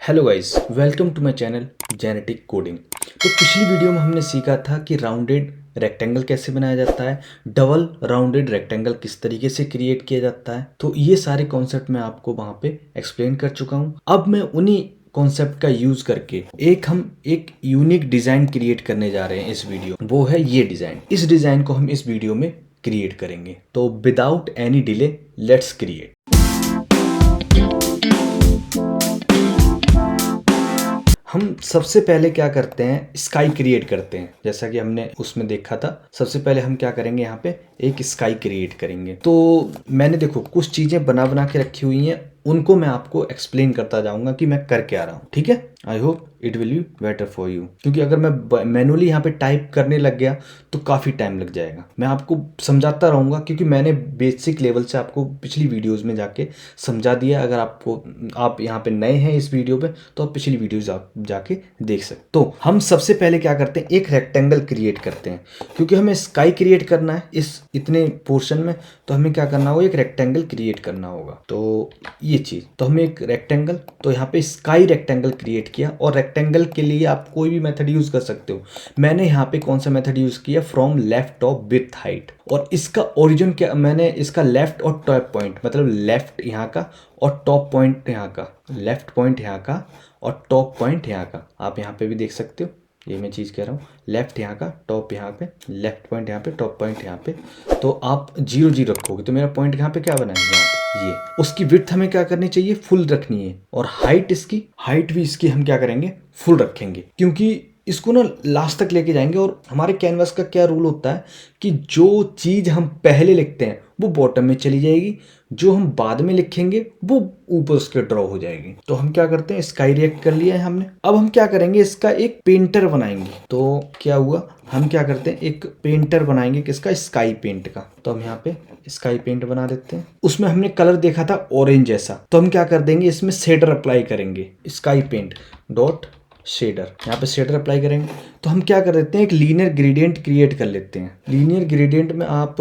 Hello guys, welcome to my channel genetic coding. तो पिछली video में हमने सीखा था कि राउंडेड रेक्टेंगल कैसे बनाया जाता है, डबल राउंडेड रेक्टेंगल किस तरीके से क्रिएट किया जाता है। तो ये सारे कॉन्सेप्ट मैं आपको वहाँ पे एक्सप्लेन कर चुका हूँ। अब मैं उन्हीं कॉन्सेप्ट का यूज करके हम एक यूनिक डिज़ाइन क्रिएट करने जा रहे हैं इस वीडियो। वो है ये डिज़ाइन। इस डिज़ाइन को हम इस वीडियो में क्रिएट करेंगे। तो without any delay let's create. हम सबसे पहले क्या करते हैं, स्काई क्रिएट करते हैं। जैसा कि हमने उसमें देखा था, सबसे पहले हम क्या करेंगे, यहाँ पे एक स्काई क्रिएट करेंगे। तो मैंने देखो कुछ चीज़ें बना के रखी हुई हैं, उनको मैं आपको एक्सप्लेन करता जाऊंगा कि मैं कर क्या रहा हूँ। ठीक है, I hope it will be better for you. क्योंकि अगर मैं मैनुअली यहाँ पे टाइप करने लग गया तो काफ़ी टाइम लग जाएगा। मैं आपको समझाता रहूँगा क्योंकि मैंने बेसिक लेवल से आपको पिछली वीडियोज़ में जाके समझा दिया। अगर आप यहाँ पे नए हैं इस वीडियो पे तो आप पिछली वीडियो जाके देख सकते। तो हम सबसे पहले क्या करते हैं, एक रेक्टेंगल क्रिएट करते हैं। क्योंकि हमें स्काई क्रिएट करना है इस इतने पोर्शन में, तो हमें क्या करना होगा, एक रेक्टेंगल क्रिएट करना होगा। तो ये चीज़, तो हमें एक रेक्टेंगल, तो यहाँ पे स्काई रेक्टेंगल क्रिएट किया। और रेक्टेंगल के लिए आप कोई भी मेथड यूज़ कर सकते हो। मैंने यहाँ पे कौन सा मेथड यूज़ किया, from left top width height. और इसका ओरिजिन क्या, मैंने इसका लेफ्ट और टॉप पॉइंट, मतलब लेफ्ट यहाँ का और टॉप पॉइंट यहाँ का, लेफ्ट पॉइंट यहाँ का और टॉप पॉइंट यहाँ का, आप यहाँ पे भी देख सकते हो। ये मैं चीज़ कह रहा हूँ, लेफ्ट यहाँ का, टॉप यहाँ पे, लेफ्ट पॉइंट यहाँ पे, टॉप पॉइंट यहाँ पे। तो आप 0 0 रखोगे तो मेरा पॉइंट यहाँ पे क्या बनाएंगे, यहाँ पे ये। उसकी विड्थ हमें क्या करनी चाहिए, फुल रखनी है। और हाइट भी इसकी हम क्या करेंगे, फुल रखेंगे। क्योंकि इसको ना लास्ट तक लेके जाएंगे। और हमारे कैनवास का क्या रूल होता है कि जो चीज़ हम पहले लिखते हैं वो बॉटम में चली जाएगी, जो हम बाद में लिखेंगे वो ऊपर उसके ड्रॉ हो जाएगी। तो हम क्या करते हैं, स्काई रिएक्ट कर लिया है हमने। अब हम क्या करेंगे, इसका एक पेंटर बनाएंगे। तो क्या हुआ, हम क्या करते हैं, एक पेंटर बनाएंगे किसका, स्काई पेंट का। तो हम यहाँ पे स्काई पेंट बना देते हैं। उसमें हमने कलर देखा था ऑरेंज जैसा, तो हम क्या कर देंगे, इसमें शेडर अप्लाई करेंगे। स्काई पेंट डॉट शेडर, यहाँ पे शेडर अप्लाई करेंगे। तो हम क्या कर देते हैं, एक लीनियर ग्रेडियंट क्रिएट कर लेते हैं। लीनियर ग्रेडियंट में आप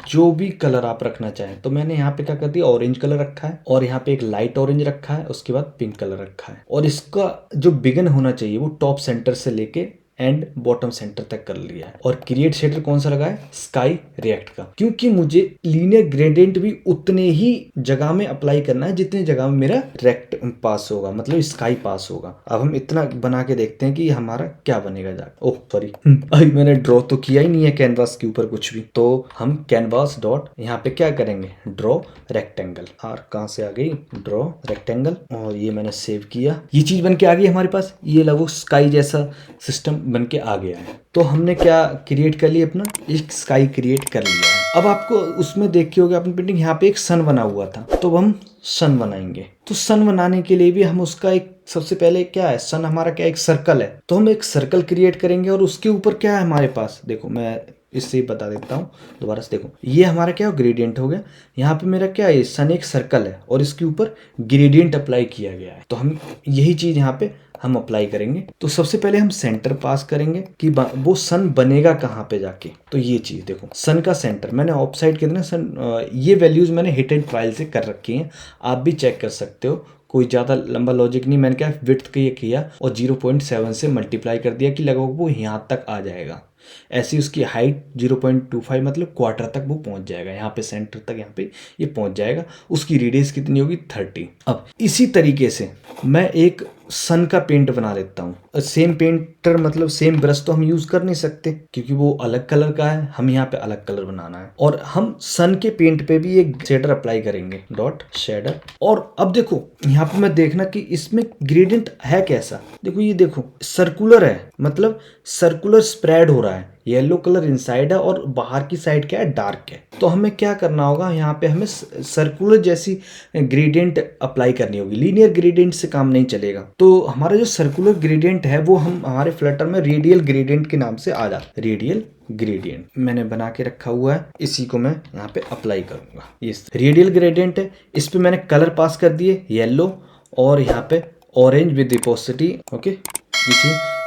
जो भी कलर आप रखना चाहें, तो मैंने यहाँ पे क्या कर दिया, ऑरेंज कलर रखा है, और यहाँ पे एक लाइट ऑरेंज रखा है, उसके बाद पिंक कलर रखा है। और इसका जो बिगन होना चाहिए वो टॉप सेंटर से लेके एंड बॉटम सेंटर तक कर लिया है। और क्रिएट शेडर कौन सा लगा है, स्काई रिएक्ट का। क्योंकि मुझे लीनियर ग्रेडियंट भी उतने ही जगह में अप्लाई करना है जितने जगह में मेरा रेक्ट पास होगा, मतलब स्काई पास होगा। अब हम इतना बना के देखते हैं कि हमारा क्या बनेगा जाकर। ओह सॉरी, अभी मैंने ड्रॉ तो किया ही नहीं है कैनवास के ऊपर कुछ भी। तो हम कैनवास डॉट यहाँ पे क्या करेंगे, ड्रॉ रेक्टेंगल। और कहाँ से आ गई, ड्रॉ रेक्टेंगल। और ये मैंने सेव किया, ये चीज बन के आ गई हमारे पास। ये लगो स्काई जैसा सिस्टम बन के आ गया है। तो हमने क्या क्रिएट कर लिया, अपना एक स्काई क्रिएट कर लिया है। अब आपको उसमें देखी होगी अपनी पेंटिंग, यहाँ पे एक सन बना हुआ था, तो हम सन बनाएंगे। तो सन बनाने के लिए भी हम उसका एक, सबसे पहले क्या है, सन हमारा क्या, एक सर्कल है। तो हम एक सर्कल क्रिएट करेंगे। और उसके ऊपर क्या है हमारे पास, देखो मैं इससे ही बता देता हूँ दोबारा से। देखो ये हमारा क्या ग्रेडियंट हो गया। यहाँ पे मेरा क्या है, सन एक सर्कल है और इसके ऊपर ग्रेडियंट अप्लाई किया गया है। तो हम यही चीज यहाँ पे हम अप्लाई करेंगे। तो सबसे पहले हम सेंटर पास करेंगे कि वो सन बनेगा कहाँ पे जाके। तो ये चीज देखो, सन का सेंटर मैंने ऑफ साइड के देना सन, ये वैल्यूज मैंने हिट एंड ट्रायल से कर रखी हैं, आप भी चेक कर सकते हो। कोई ज़्यादा लंबा लॉजिक नहीं, मैंने क्या विड्थ के ये किया और 0.7 से मल्टीप्लाई कर दिया कि लगभग वो यहाँ तक आ जाएगा। ऐसी उसकी हाइट 0.25, मतलब क्वार्टर तक वो पहुंच जाएगा, यहाँ पे सेंटर तक यहाँ पे ये पहुंच जाएगा। उसकी रेडियस कितनी होगी, 30। अब इसी तरीके से मैं एक सन का पेंट बना लेता हूँ। सेम पेंटर मतलब सेम ब्रश तो हम यूज कर नहीं सकते क्योंकि वो अलग कलर का है, हम यहाँ पे अलग कलर बनाना है। और हम सन के पेंट पे भी एक शेडर अप्लाई करेंगे, डॉट शेडर। और अब देखो यहाँ पे मैं देखना कि इसमें ग्रेडियंट है कैसा। देखो ये देखो सर्कुलर है, मतलब सर्कुलर स्प्रेड हो रहा है। येलो कलर इनसाइड है और बाहर की साइड क्या है, डार्क है। तो हमें क्या करना होगा, यहाँ पे हमें सर्कुलर जैसी ग्रेडियंट अप्लाई करनी होगी। लीनियर ग्रेडियंट से काम नहीं चलेगा। तो हमारा जो सर्कुलर ग्रेडियंट है वो हम हमारे फ्लटर में रेडियल ग्रेडियंट के नाम से आ जाता है। रेडियल ग्रेडियंट मैंने बना के रखा हुआ है, इसी को मैं यहाँ पे अप्लाई करूंगा। ये रेडियल ग्रेडियंट है, इस पे मैंने कलर पास कर दिए येलो और यहाँ पे ऑरेंज विद डिपोसिटी, ओके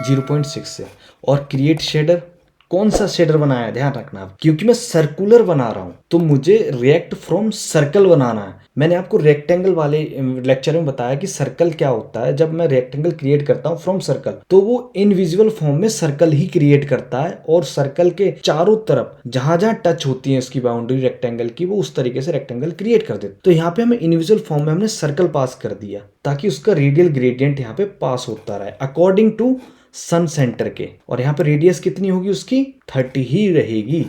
0.6 से। और क्रिएट शेडर, कौन सा शेडर बनाया है ध्यान रखना, क्योंकि मैं सर्कुलर बना रहा हूं तो मुझे रिएक्ट फ्रॉम सर्कल बनाना है। मैंने आपको रेक्टेंगल वाले लेक्चर में बताया कि सर्कल क्या होता है। जब मैं रेक्टेंगल क्रिएट करता हूँ फ्रॉम सर्कल, तो वो इनविजिबल फॉर्म में सर्कल ही क्रिएट करता है, और सर्कल के चारों तरफ जहां जहां टच होती है उसकी बाउंड्री रेक्टेंगल की, वो उस तरीके से रेक्टेंगल क्रिएट कर देते। तो यहाँ पे हमें इनविजिबल फॉर्म में हमने सर्कल पास कर दिया ताकि उसका रेडियल ग्रेडियंट यहाँ पे पास होता रहे अकॉर्डिंग टू सन सेंटर के। और यहाँ पे रेडियस कितनी होगी उसकी, 30 ही रहेगी,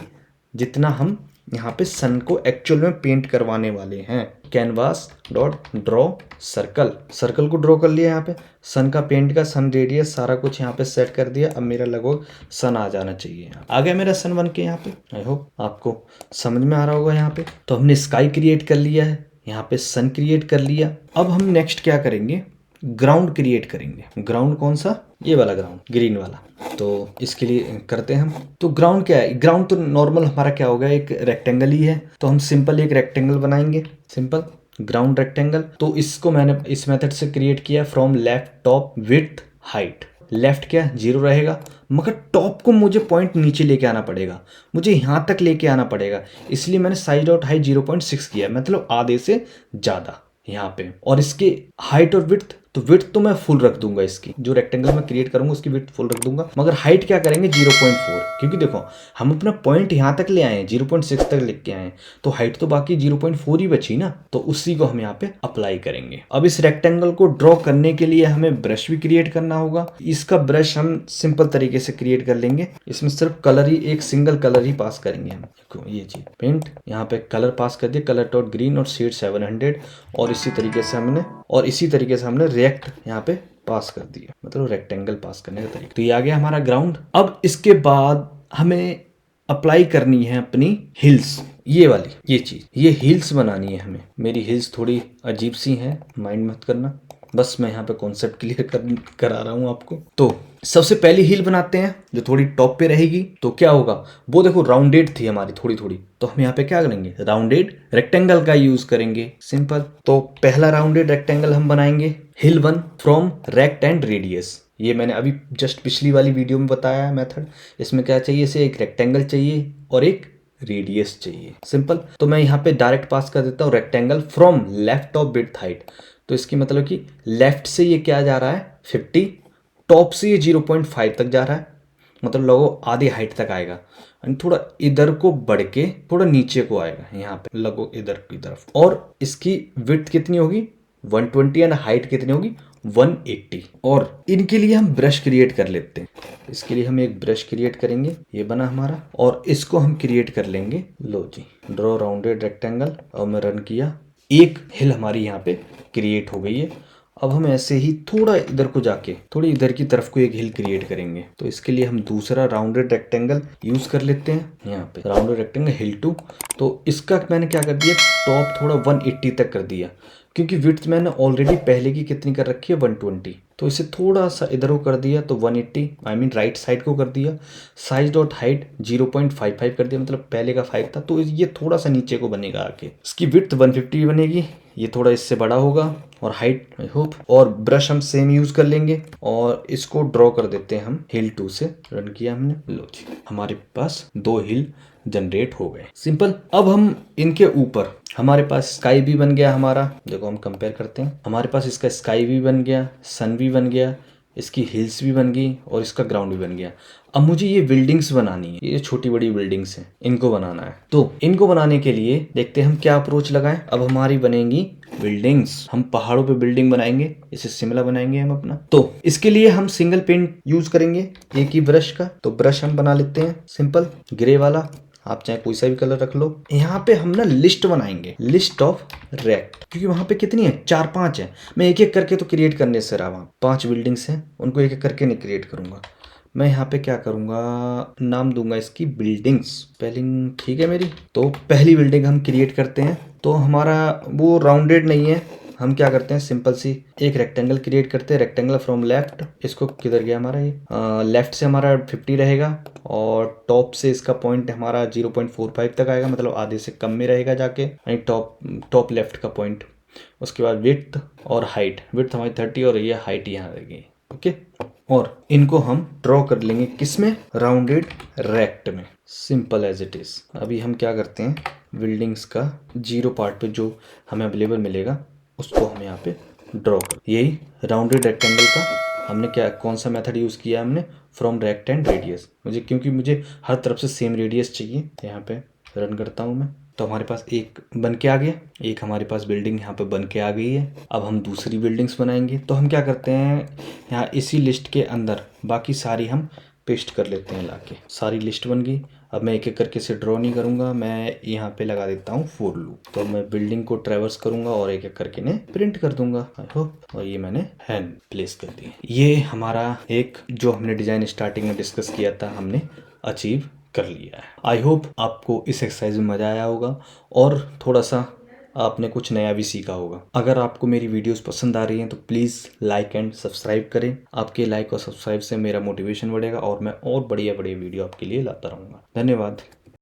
जितना हम यहाँ पे सन को एक्चुअल में पेंट करवाने वाले हैं। Canvas dot draw circle, circle को ड्रॉ कर लिया, यहाँ पे सन का पेंट का सन रेडियस सारा कुछ यहाँ पे सेट कर दिया। अब मेरा लगभग सन आ जाना चाहिए, आ गया मेरा सन बन के यहाँ पे। आई होप आपको समझ में आ रहा होगा। यहाँ पे तो हमने स्काई क्रिएट कर लिया है, यहाँ पे सन क्रिएट कर लिया। अब हम नेक्स्ट क्या करेंगे, ग्राउंड क्रिएट करेंगे। ग्राउंड कौन सा, ये वाला ग्राउंड, ग्रीन वाला। तो इसके लिए करते हैं हम, तो ग्राउंड क्या है, ग्राउंड तो नॉर्मल हमारा क्या होगा, एक रेक्टेंगल ही है। तो हम सिंपल एक रेक्टेंगल बनाएंगे, सिंपल ग्राउंड रेक्टेंगल। तो इसको मैंने इस मेथड से क्रिएट किया, from left top width height. Left क्या 0 रहेगा, मगर टॉप को मुझे पॉइंट नीचे लेके आना पड़ेगा, मुझे यहाँ तक लेके आना पड़ेगा, इसलिए मैंने साइज डॉट हाइट 0.6 किया, मतलब आधे से ज़्यादा यहाँ पे। और इसके हाइट और विड्थ, तो विड्थ तो मैं फुल रख दूंगा, इसकी जो रेक्टेंगल में क्रिएट करूंगा उसकी विड्थ फुल रख दूंगा, मगर हाइट क्या करेंगे 0.4, क्योंकि देखो हम अपना पॉइंट यहाँ तक ले आए हैं, 0.6 तक लेके आए हैं, तो हाइट तो बाकी 0.4 ही बची ना, तो उसी को हम यहाँ पे अप्लाई करेंगे। अब इस रेक्टेंगल को ड्रॉ करने के लिए हमें ब्रश भी क्रिएट करना होगा। इसका ब्रश हम सिंपल तरीके से क्रिएट कर लेंगे, इसमें सिर्फ कलर ही, एक सिंगल कलर ही पास करेंगे हम। ये चीज पेंट, यहाँ पे कलर पास कर दिया, कलर डॉट ग्रीन और शेड 700, और इसी तरीके से हमने रिएक्ट यहाँ पे पास कर दिया, मतलब रेक्टेंगल पास करने का तरीका। तो ये आ गया हमारा ग्राउंड। अब इसके बाद हमें अप्लाई करनी है अपनी हिल्स, ये वाली, ये चीज, ये हिल्स बनानी है हमें। मेरी हिल्स थोड़ी अजीब सी हैं, माइंड मत करना, बस मैं यहाँ पे कॉन्सेप्ट क्लियर करा रहा हूँ आपको। तो सबसे पहली हिल बनाते हैं जो थोड़ी टॉप पे रहेगी। तो क्या होगा, वो देखो राउंडेड थी हमारी थोड़ी थोड़ी, तो हम यहाँ पे क्या करेंगे, राउंडेड रेक्टेंगल का यूज करेंगे, सिंपल। तो पहला राउंडेड रेक्टेंगल हम बनाएंगे, हिल 1 फ्रॉम रेक्ट एंड रेडियस। ये मैंने अभी जस्ट पिछली वाली वीडियो में बताया है मेथड। इसमें क्या चाहिए, इसे एक रेक्टेंगल चाहिए और एक रेडियस चाहिए, सिंपल। तो मैं यहाँ पे डायरेक्ट पास कर देता हूँ rectangle from left of width height. तो इसकी मतलब कि लेफ्ट से ये क्या जा रहा है 50, टॉप से ये 0.5 तक जा रहा है, मतलब लगभग आधी हाइट तक आएगा, थोड़ा इधर को बढ़ के थोड़ा नीचे को आएगा यहाँ पे लगभग इधर की तरफ। और इसकी विड्थ कितनी होगी 120 एंड हाइट कितनी होगी 180। और इनके लिए हम ब्रश क्रिएट कर लेते हैं। इसके लिए हम एक ब्रश क्रिएट करेंगे, ये बना हमारा, और इसको हम क्रिएट कर लेंगे। लो जी, ड्रॉ राउंडेड रेक्टेंगल, और मैं रन किया, एक हिल हमारी यहाँ पे क्रिएट हो गई है। अब हम ऐसे ही थोड़ा इधर को जाके थोड़ी इधर की तरफ को एक हिल क्रिएट करेंगे। तो इसके लिए हम दूसरा राउंडेड रेक्टेंगल यूज कर लेते हैं, यहाँ पे राउंडेड रेक्टेंगल हिल 2। तो इसका मैंने क्या कर दिया, टॉप थोड़ा 180 तक कर दिया, क्योंकि विड्थ मैंने ऑलरेडी पहले की कितनी कर रखी है 120, तो इसे थोड़ा सा इधर को कर दिया, तो 180 आई मीन राइट साइड को कर दिया। साइज डॉट हाइट 0.55 कर दिया, मतलब पहले का 5 था, तो ये थोड़ा सा नीचे को बनेगा आके। इसकी विड्थ 150 बनेगी, ये थोड़ा इससे बड़ा होगा, और हाइट आई होप। और ब्रश हम सेम यूज कर लेंगे और इसको ड्रॉ कर देते हैं हम हिल 2 से। रन किया हमने, लो जी हमारे पास 2 हिल जनरेट हो गए, सिंपल। अब हम इनके ऊपर, हमारे पास स्काई भी बन गया हमारा, देखो हम कंपेयर करते हैं, हमारे पास इसका स्काई भी बन गया, सन भी बन गया, इसकी हिल्स भी बन गई, और इसका ग्राउंड भी बन गया। अब मुझे ये बिल्डिंग्स बनानी है, ये छोटी बड़ी बिल्डिंग्स हैं, इनको बनाना है। तो इनको बनाने के लिए देखते हैं हम क्या अप्रोच लगाएं। अब हमारी बनेंगी बिल्डिंग्स, हम पहाड़ों पे बिल्डिंग बनाएंगे, इसे शिमला बनाएंगे हम अपना। तो इसके लिए हम सिंगल पेंट यूज करेंगे एक ही ब्रश का। तो ब्रश हम बना लेते हैं सिंपल ग्रे वाला, आप चाहे कोई सा भी कलर रख लो। यहाँ पे हम ना लिस्ट बनाएंगे, लिस्ट ऑफ रेक्ट, क्योंकि वहां पे कितनी है 4-5 है। मैं एक एक करके तो क्रिएट करने से रहा, वहाँ 5 बिल्डिंग्स हैं, उनको एक एक करके नहीं क्रिएट करूंगा। मैं यहाँ पे क्या करूंगा, नाम दूंगा इसकी बिल्डिंग्स, स्पेलिंग ठीक है मेरी। तो पहली बिल्डिंग हम क्रिएट करते हैं। तो हमारा वो राउंडेड नहीं है, हम क्या करते हैं सिंपल सी एक रेक्टेंगल क्रिएट करते हैं, रेक्टेंगल फ्रॉम लेफ्ट। इसको किधर गया हमारा, ये लेफ्ट से हमारा 50 रहेगा, और टॉप से इसका पॉइंट हमारा 0.45 तक आएगा, मतलब आधे से कम में रहेगा जाके, यानी टॉप लेफ्ट का पॉइंट। उसके बाद विड्थ और हाइट, विड्थ हमारी 30 और ये हाइट यहाँ रहेगी, ओके। और इनको हम ड्रॉ कर लेंगे किसमें, राउंडेड रेक्ट में, सिंपल एज इट इज। अभी हम क्या करते हैं, बिल्डिंग्स का 0 पार्ट पे जो हमें अवेलेबल मिलेगा उसको हम यहाँ पे ड्रॉ कर, यही राउंडेड रेक्टेंगल का हमने क्या कौन सा मेथड यूज़ किया, हमने फ्रॉम रेक्ट एंड रेडियस। मुझे क्योंकि मुझे हर तरफ से सेम रेडियस चाहिए। यहाँ पे रन करता हूँ मैं, तो हमारे पास एक बन के आ गया, एक हमारे पास बिल्डिंग यहाँ पे बन के आ गई है। अब हम दूसरी बिल्डिंग्स बनाएंगे, तो हम क्या करते हैं, यहाँ इसी लिस्ट के अंदर बाकी सारी हम पेस्ट कर लेते हैं लाके। सारी लिस्ट बन गई। अब मैं एक एक करके से ड्रॉ नहीं करूँगा, मैं यहाँ पे लगा देता हूँ फॉर लूप। तो मैं बिल्डिंग को ट्रैवर्स करूँगा और एक एक करके ने प्रिंट कर दूंगा, आई होप। और ये मैंने हैंड प्लेस कर दी। ये हमारा एक जो हमने डिज़ाइन स्टार्टिंग में डिस्कस किया था हमने अचीव कर लिया है। आई होप आपको इस एक्सरसाइज में मज़ा आया होगा और थोड़ा सा आपने कुछ नया भी सीखा होगा। अगर आपको मेरी वीडियोस पसंद आ रही हैं तो प्लीज़ लाइक एंड सब्सक्राइब करें। आपके लाइक और सब्सक्राइब से मेरा मोटिवेशन बढ़ेगा और मैं और बढ़िया बढ़िया वीडियो आपके लिए लाता रहूँगा। धन्यवाद।